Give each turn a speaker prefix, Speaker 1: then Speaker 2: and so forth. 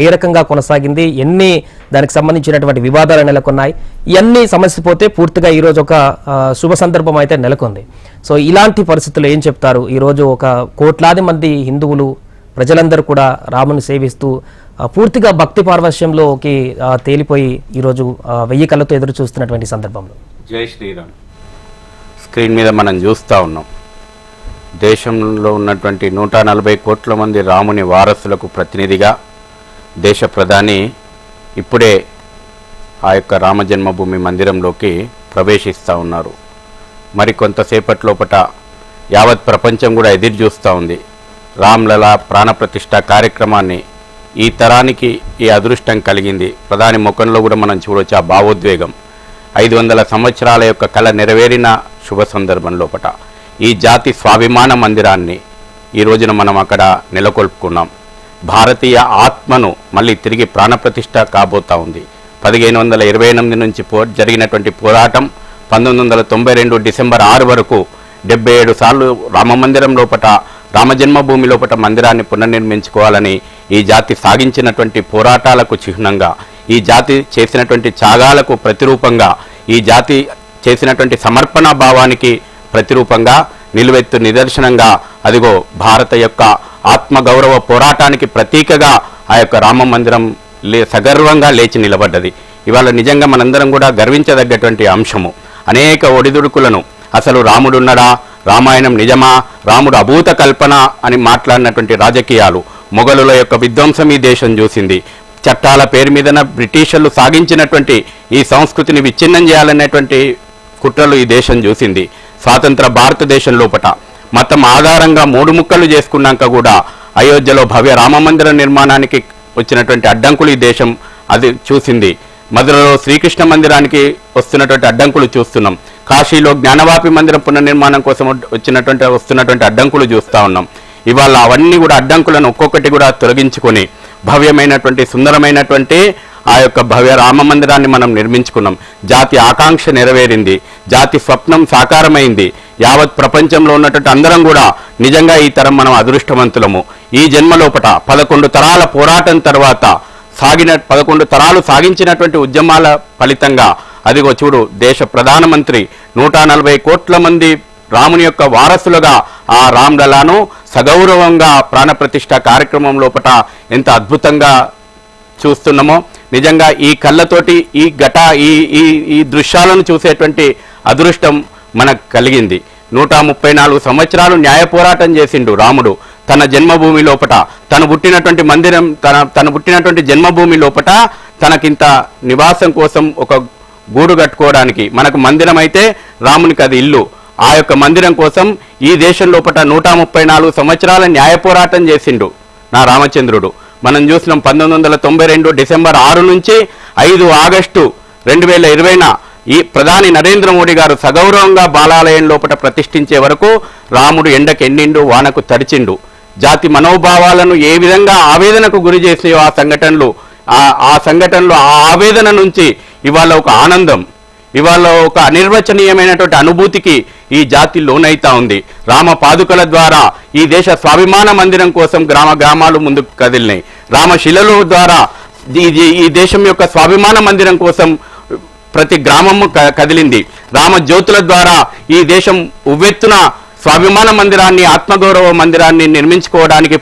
Speaker 1: ఏ రకంగా కొనసాగింది, ఎన్ని దానికి సంబంధించినటువంటి వివాదాలు నెలకొన్నాయి, ఇవన్నీ సమస్య పోతే పూర్తిగా ఈరోజు ఒక శుభ సందర్భం అయితే నెలకొంది. సో ఇలాంటి పరిస్థితుల్లో ఏం చెప్తారు? ఈరోజు ఒక కోట్లాది మంది హిందువులు ప్రజలందరూ కూడా రాముని సేవిస్తూ పూర్తిగా భక్తి పార్వశ్యంలోకి తేలిపోయి ఈరోజు 1000 కళ్ళతో ఎదురు చూస్తున్నటువంటి సందర్భంలో.
Speaker 2: జై శ్రీరామ్. స్క్రీన్ మీద మనం చూస్తూ ఉన్నాం, దేశంలో ఉన్నటువంటి 140 కోట్ల మంది రాముని వారసులకు ప్రతినిధిగా దేశ ప్రధాని ఇప్పుడే ఆ యొక్క రామ జన్మభూమి మందిరంలోకి ప్రవేశిస్తూ ఉన్నారు. మరి కొంతసేపటి లోపట యావత్ ప్రపంచం కూడా ఎదురు చూస్తూ ఉంది. రామ్లలా ప్రాణప్రతిష్ఠ కార్యక్రమాన్ని ఈ తరానికి ఈ అదృష్టం కలిగింది. ప్రధాని ముఖంలో కూడా మనం చూడవచ్చు ఆ భావోద్వేగం. 500 సంవత్సరాల యొక్క కళ నెరవేరిన శుభ సందర్భం లోపట ఈ జాతి స్వాభిమాన మందిరాన్ని ఈ రోజున మనం అక్కడ నెలకొల్పుకున్నాం. భారతీయ ఆత్మను మళ్ళీ తిరిగి ప్రాణప్రతిష్ఠ కాబోతా ఉంది. 1528 నుంచి జరిగినటువంటి పోరాటం 1992 డిసెంబర్ 6 వరకు 77 సార్లు రామమందిరం లోపట రామజన్మభూమి లోపట మందిరాన్ని పునర్నిర్మించుకోవాలని ఈ జాతి సాగించినటువంటి పోరాటాలకు చిహ్నంగా, ఈ జాతి చేసినటువంటి త్యాగాలకు ప్రతిరూపంగా, ఈ జాతి చేసినటువంటి సమర్పణ భావానికి ప్రతిరూపంగా, నిలువెత్తు నిదర్శనంగా అదిగో భారత యొక్క ఆత్మగౌరవ పోరాటానికి ప్రతీకగా ఆ యొక్క రామ మందిరం సగర్వంగా లేచి నిలబడ్డది. ఇవాళ నిజంగా మనందరం కూడా గర్వించదగ్గటువంటి అంశము. అనేక ఒడిదుడుకులను, అసలు రాముడున్నడా, రామాయణం నిజమా, రాముడు అభూత కల్పన అని మాట్లాడినటువంటి రాజకీయాలు, మొఘలుల యొక్క విధ్వంసం ఈ దేశం చూసింది. చట్టాల పేరు మీదన బ్రిటిషర్లు సాగించినటువంటి ఈ సంస్కృతిని విచ్ఛిన్నం చేయాలనేటువంటి కుట్రలు ఈ దేశం చూసింది. స్వాతంత్ర భారతదేశం లోపట మతం ఆధారంగా 3 ముక్కలు చేసుకున్నాక కూడా అయోధ్యలో భవ్య రామమందిర నిర్మాణానికి వచ్చినటువంటి అడ్డంకులు ఈ దేశం అది చూసింది. మధురలో శ్రీకృష్ణ మందిరానికి వస్తున్నటువంటి అడ్డంకులు చూస్తున్నాం. కాశీలో జ్ఞానవాపి మందిరం పునర్నిర్మాణం కోసం వస్తున్నటువంటి అడ్డంకులు చూస్తూ ఉన్నాం. ఇవాళ అవన్నీ కూడా అడ్డంకులను ఒక్కొక్కటి కూడా తొలగించుకొని భవ్యమైనటువంటి సుందరమైనటువంటి ఆ యొక్క భవ్య రామ మందిరాన్ని మనం నిర్మించుకున్నాం. జాతి ఆకాంక్ష నెరవేరింది, జాతి స్వప్నం సాకారమైంది. యావత్ ప్రపంచంలో ఉన్నటువంటి అందరం కూడా నిజంగా ఈ తరం మనం అదృష్టవంతులము. ఈ జన్మలోపట 11 తరాల పోరాటం తర్వాత 11 తరాలు సాగించినటువంటి ఉద్యమాల ఫలితంగా అదిగో చూడు, దేశ ప్రధానమంత్రి 140 కోట్ల మంది రాముని యొక్క వారసులుగా ఆ రామ్లలాను సగౌరవంగా ప్రాణప్రతిష్ఠ కార్యక్రమం లోపట ఎంత అద్భుతంగా చూస్తున్నామో, నిజంగా ఈ కళ్ళతోటి ఈ దృశ్యాలను చూసేటువంటి అదృష్టం మనకు కలిగింది. 134 సంవత్సరాలు న్యాయ పోరాటం చేసిండు రాముడు తన జన్మభూమి లోపట. తను పుట్టినటువంటి మందిరం, తను పుట్టినటువంటి జన్మభూమి లోపట తనకింత నివాసం కోసం ఒక గూడు కట్టుకోవడానికి, మనకు మందిరం అయితే రామునికి అది ఇల్లు. ఆ యొక్క మందిరం కోసం ఈ దేశం లోపట 134 సంవత్సరాల న్యాయ పోరాటం చేసిండు నా రామచంద్రుడు. మనం చూసినాం 1992 డిసెంబర్ 6 నుంచి 5 ఆగస్టు 2020 ఈ ప్రధాని నరేంద్ర మోడీ గారు సగౌరవంగా బాలాలయం లోపల ప్రతిష్ఠించే వరకు రాముడు ఎండకెండిండు, వానకు తడిచిండు. జాతి మనోభావాలను ఏ విధంగా ఆవేదనకు గురి చేసాయో ఆ సంఘటనలు, ఆ ఆవేదన నుంచి ఇవాళ ఒక ఆనందం, ఇవాళ ఒక అనిర్వచనీయమైనటువంటి అనుభూతికి ఈ జాతి లోనైతా ఉంది. రామ పాదుకల ద్వారా ఈ దేశ స్వాభిమాన మందిరం కోసం గ్రామాలు ముందుకు కదిలినాయి. రామశిలల ద్వారా ఈ దేశం యొక్క స్వాభిమాన మందిరం కోసం ప్రతి గ్రామము కదిలింది. రామ జ్యోతుల ద్వారా ఈ దేశం ఉవ్వెత్తున స్వాభిమాన మందిరాన్ని, ఆత్మగౌరవ మందిరాన్ని నిర్మించుకోవడానికి